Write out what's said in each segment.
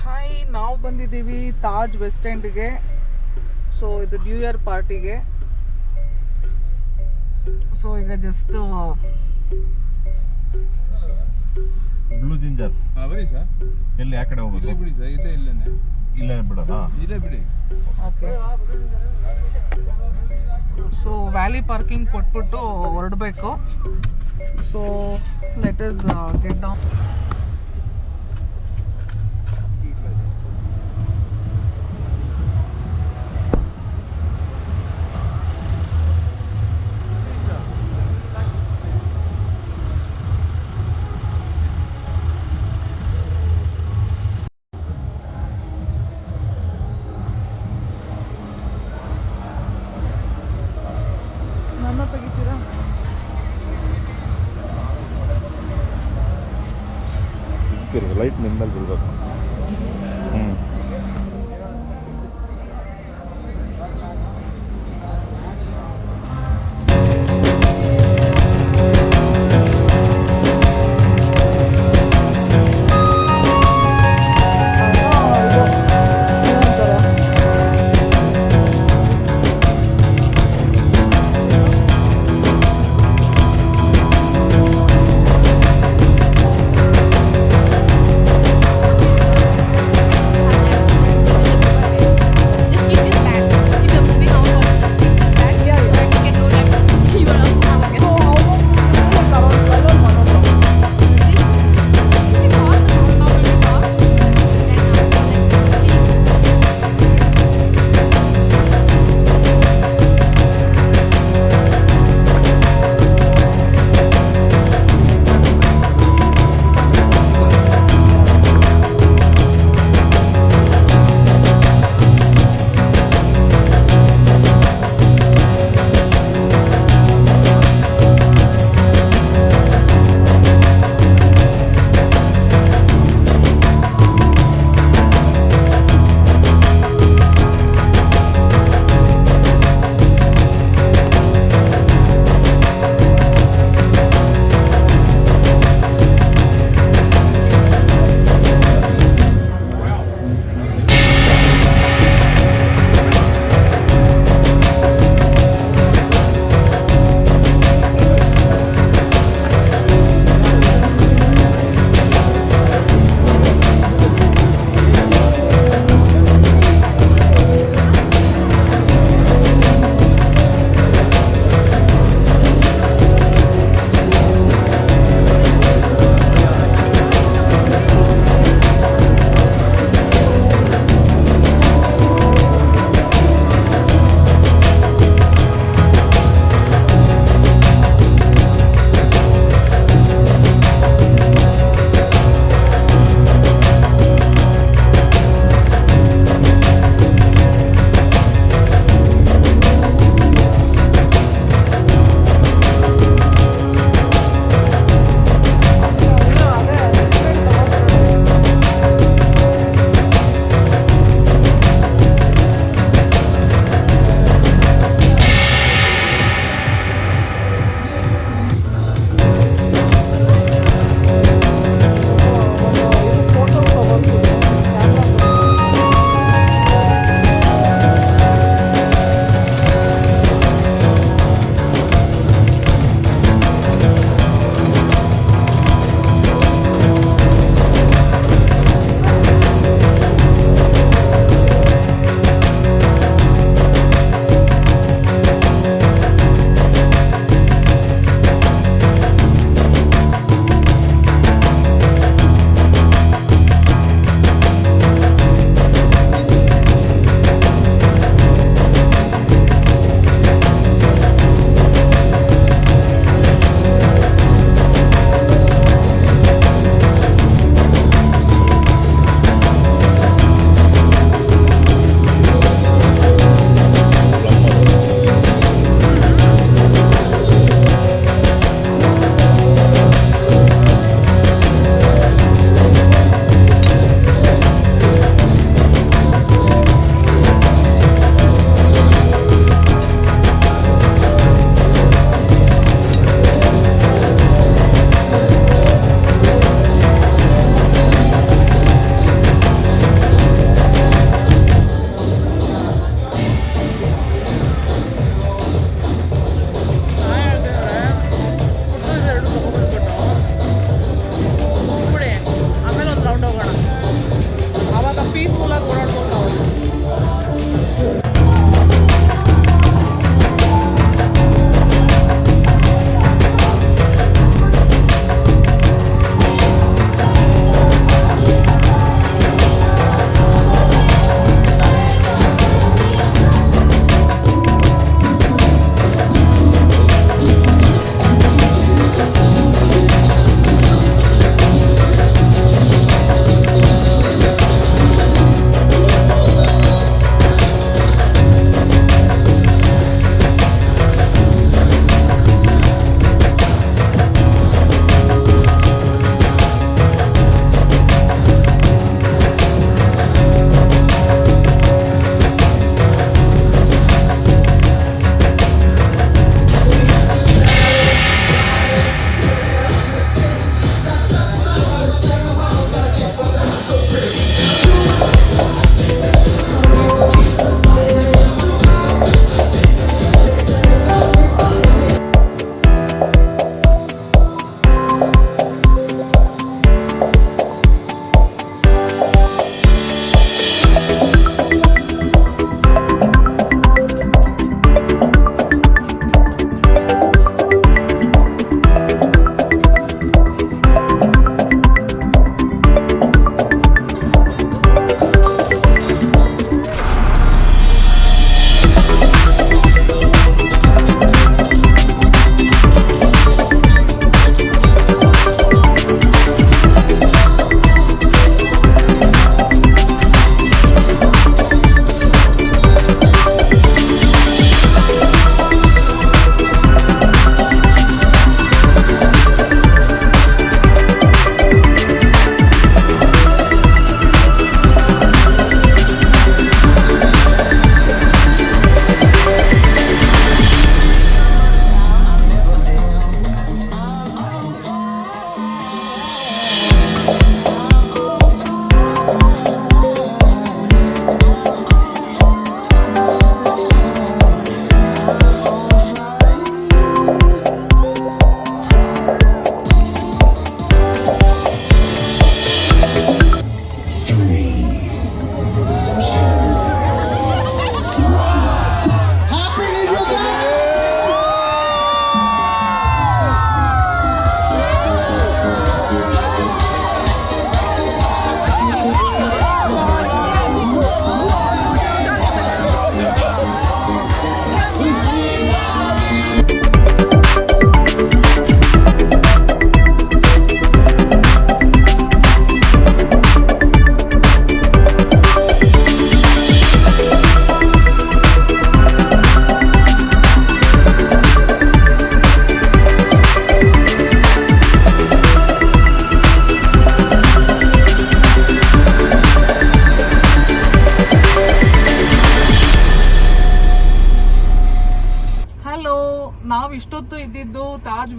Hi, ನಾವು ಬಂದಿದ್ದೀವಿ Taj West ಎಂಡ್ಗೆ. So ಇದು ನ್ಯೂ ಇಯರ್ ಪಾರ್ಟಿಗೆ. ಸೊ ಈಗ ಜಸ್ಟ್ ಬ್ಲೂ ಜಿಂಜರ್ ಬರೀ ಸರ್. ಎಲ್ಲಿ ಆ ಕಡೆ ಹೋಗೋದು? ಇಲ್ಲೇ ಬಿಡಿ ಸರ್, ಇಲ್ಲೇನೆ ಇಲ್ಲೇ ಬಿಡೋದಾ? ಇಲ್ಲೇ ಬಿಡಿ. ಓಕೆ. ಸೊ ವ್ಯಾಲಿ ಪಾರ್ಕಿಂಗ್ ಕೊಟ್ಬಿಟ್ಟು ಹೊರಡಬೇಕು. So let us get down. ನನ್ನ ತೆಗಿತೀರಾ? ಲೈಟ್ ನಿಮ್ಮಲ್ಲಿ ಬೀಳ್ಬೇಕು.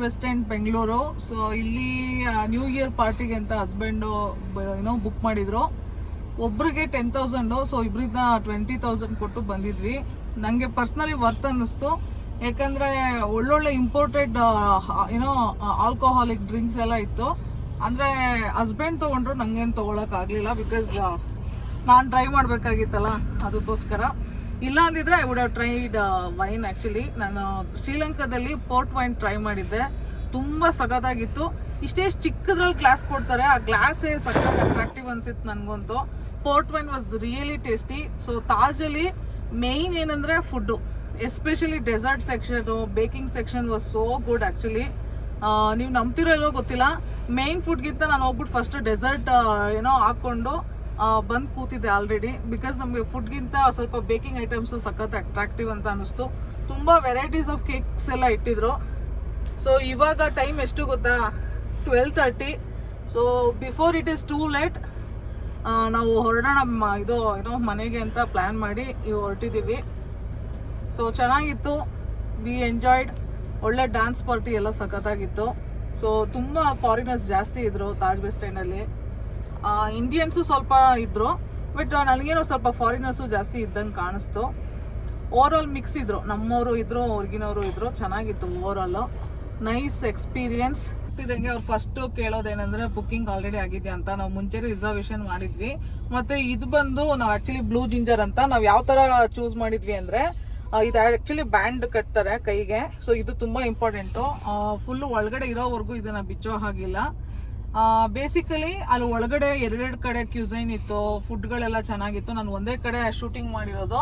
West end Bengaluru. ಸೊ ಇಲ್ಲಿ ನ್ಯೂ ಇಯರ್ ಪಾರ್ಟಿಗೆ ಅಂತ ಹಸ್ಬೆಂಡು ಏನೋ ಬುಕ್ ಮಾಡಿದ್ರು. ಒಬ್ರಿಗೆ 10,000, ಸೊ ಇಬ್ಬರಿಂದ 20,000 ಕೊಟ್ಟು ಬಂದಿದ್ವಿ. ನನಗೆ ಪರ್ಸ್ನಲಿ ವರ್ತ್ ಅನ್ನಿಸ್ತು, ಯಾಕಂದರೆ ಒಳ್ಳೊಳ್ಳೆ ಇಂಪೋರ್ಟೆಡ್ ಏನೋ ಆಲ್ಕೋಹಾಲಿಕ್ ಡ್ರಿಂಕ್ಸ್ ಎಲ್ಲ ಇತ್ತು. ಅಂದರೆ ಹಸ್ಬೆಂಡ್ ತೊಗೊಂಡ್ರು, ನನಗೇನು ತೊಗೊಳಕ್ಕಾಗಲಿಲ್ಲ, ಬಿಕಾಸ್ ನಾನು ಡ್ರೈವ್ ಮಾಡಬೇಕಾಗಿತ್ತಲ್ಲ, ಅದಕ್ಕೋಸ್ಕರ. ಇಲ್ಲ ಅಂದಿದ್ರೆ I would have tried wine. Actually ನಾನು ಶ್ರೀಲಂಕಾದಲ್ಲಿ ಪೋರ್ಟ್ ವೈನ್ ಟ್ರೈ ಮಾಡಿದ್ದೆ, ತುಂಬ ಸಖತ್ತಾಗಿತ್ತು. ಇಷ್ಟೇ ಚಿಕ್ಕದ್ರಲ್ಲಿ ಗ್ಲಾಸ್ ಕೊಡ್ತಾರೆ, ಆ ಗ್ಲಾಸೇ ಸಖತ್ ಅಟ್ರಾಕ್ಟಿವ್ ಅನ್ಸಿತ್ತು ನನಗಂತೂ. Port wine was really tasty. So ತಾಜಲ್ಲಿ ಮೇಯ್ನ್ ಏನಂದರೆ food, especially dessert section, baking section was so good. Actually ನೀವು ನಂಬ್ತಿರೋ ಇಲ್ಲೋ ಗೊತ್ತಿಲ್ಲ, ಮೇಯ್ನ್ ಫುಡ್ಗಿಂತ ನಾನು ಹೋಗ್ಬಿಟ್ಟು ಫಸ್ಟ್ ಡೆಸರ್ಟ್ ಏನೋ ಹಾಕ್ಕೊಂಡು ಬಂದು ಕೂತಿದ್ದೆ ಆಲ್ರೆಡಿ. ಬಿಕಾಸ್ ನಮಗೆ ಫುಡ್ಗಿಂತ ಸ್ವಲ್ಪ ಬೇಕಿಂಗ್ ಐಟಮ್ಸು ಸಖತ್ ಅಟ್ರಾಕ್ಟಿವ್ ಅಂತ ಅನ್ನಿಸ್ತು. ತುಂಬ ವೆರೈಟೀಸ್ ಆಫ್ ಕೇಕ್ಸ್ ಎಲ್ಲ ಇಟ್ಟಿದ್ರು. ಸೊ ಇವಾಗ ಟೈಮ್ ಎಷ್ಟು ಗೊತ್ತಾ, 12:30. So before it is too late. ನಾವು ಹೊರಡೋಣ ಇದು ಏನೋ ಮನೆಗೆ ಅಂತ ಪ್ಲ್ಯಾನ್ ಮಾಡಿ ಹೊರಟಿದ್ದೀವಿ. ಸೊ ಚೆನ್ನಾಗಿತ್ತು, ವಿ ಎಂಜಾಯ್ಡ್. ಒಳ್ಳೆ ಡ್ಯಾನ್ಸ್ ಪಾರ್ಟಿ ಎಲ್ಲ ಸಖತ್ತಾಗಿತ್ತು. ಸೊ ತುಂಬ ಫಾರಿನರ್ಸ್ ಜಾಸ್ತಿ ಇದ್ದರು ತಾಜ್ ವೆಸ್ಟ್ ಎಂಡಲ್ಲಿ. ಇಂಡಿಯನ್ಸು ಸ್ವಲ್ಪ ಇದ್ದರು, ಬಟ್ ನನಗೇನೋ ಸ್ವಲ್ಪ ಫಾರಿನರ್ಸು ಜಾಸ್ತಿ ಇದ್ದಂಗೆ ಕಾಣಿಸ್ತು. ಓವರಾಲ್ ಮಿಕ್ಸ್ ಇದ್ದರು, ನಮ್ಮವರು ಇದ್ದರು, ಹೊರಗಿನವರು ಇದ್ದರು. ಚೆನ್ನಾಗಿತ್ತು ಓವರಾಲು, ನೈಸ್ ಎಕ್ಸ್ಪೀರಿಯನ್ಸ್. ಇದಂಗೆ ಅವ್ರು ಫಸ್ಟ್ ಕೇಳೋದೇನೆಂದರೆ ಬುಕ್ಕಿಂಗ್ ಆಲ್ರೆಡಿ ಆಗಿದೆ ಅಂತ. ನಾವು ಮುಂಚೆ ರಿಸರ್ವೇಷನ್ ಮಾಡಿದ್ವಿ. ಮತ್ತು ಇದು ಬಂದು ನಾವು ಆ್ಯಕ್ಚುಲಿ ಬ್ಲೂ ಜಿಂಜರ್ ಅಂತ ನಾವು ಯಾವ ಥರ ಚೂಸ್ ಮಾಡಿದ್ವಿ ಅಂದರೆ, ಇದು ಆ್ಯಕ್ಚುಲಿ ಬ್ಯಾಂಡ್ ಕಟ್ತಾರೆ ಕೈಗೆ. ಸೊ ಇದು ತುಂಬ ಇಂಪಾರ್ಟೆಂಟು. ಫುಲ್ಲು ಒಳಗಡೆ ಇರೋವರೆಗೂ ಇದನ್ನು ಬಿಚ್ಚೋ ಹಾಗಿಲ್ಲ. ಬೇಸಿಕಲಿ ಅಲ್ಲಿ ಒಳಗಡೆ 2 ಕಡೆ ಕ್ಯೂಸೈನ್ ಇತ್ತು, ಫುಡ್ಗಳೆಲ್ಲ ಚೆನ್ನಾಗಿತ್ತು. ನಾನು ಒಂದೇ ಕಡೆ ಶೂಟಿಂಗ್ ಮಾಡಿರೋದು.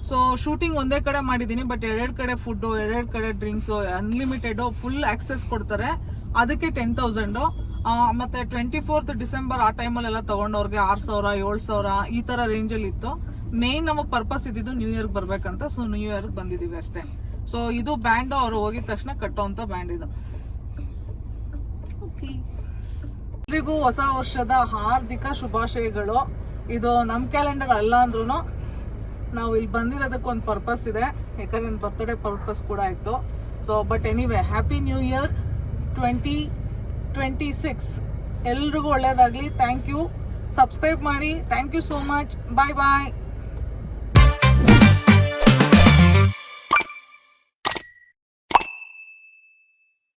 ಸೊ ಶೂಟಿಂಗ್ ಒಂದೇ ಕಡೆ ಮಾಡಿದ್ದೀನಿ, ಬಟ್ 2 ಕಡೆ ಫುಡ್ಡು, 2 ಕಡೆ ಡ್ರಿಂಕ್ಸು, ಅನ್ಲಿಮಿಟೆಡು, ಫುಲ್ ಆಕ್ಸೆಸ್ ಕೊಡ್ತಾರೆ. ಅದಕ್ಕೆ 10,000. ಮತ್ತು 24th ಡಿಸೆಂಬರ್ ಆ ಟೈಮಲ್ಲೆಲ್ಲ ತೊಗೊಂಡವ್ರಿಗೆ 6,000, 7,000 ಈ ಥರ ರೇಂಜಲ್ಲಿ ಇತ್ತು. ಮೇಯ್ನ್ ನಮಗೆ ಪರ್ಪಸ್ ಇದ್ದಿದ್ದು ನ್ಯೂ ಇಯರ್ಗೆ ಬರಬೇಕಂತ. ಸೊ ನ್ಯೂ ಇಯರ್ಗೆ ಬಂದಿದ್ದೀವಿ ಅಷ್ಟೇ. ಸೊ ಇದು ಬ್ಯಾಂಡು ಅವರು ಹೋಗಿದ ತಕ್ಷಣ ಕಟ್ಟೋವಂಥ ಬ್ಯಾಂಡ್ ಇದು. ಎಲ್ರಿಗೂ ಹೊಸ ವರ್ಷದ ಹಾರ್ದಿಕ ಶುಭಾಶಯಗಳು. ಇದು ನಮ್ಮ ಕ್ಯಾಲೆಂಡರ್ ಅಲ್ಲ ಅಂದ್ರೂ ನಾವು ಇಲ್ಲಿ ಬಂದಿರೋದಕ್ಕೊಂದು ಪರ್ಪಸ್ ಇದೆ, ಯಾಕಂದ್ರೆ ನನ್ನ ಬರ್ತ್ಡೇ ಪರ್ಪಸ್ ಕೂಡ ಇತ್ತು. So but anyway, happy new year 2026. ಎಲ್ರಿಗೂ ಒಳ್ಳೆಯದಾಗಲಿ. Thank you. ಸಬ್ಸ್ಕ್ರೈಬ್ ಮಾಡಿ. Thank you so much. Bye bye.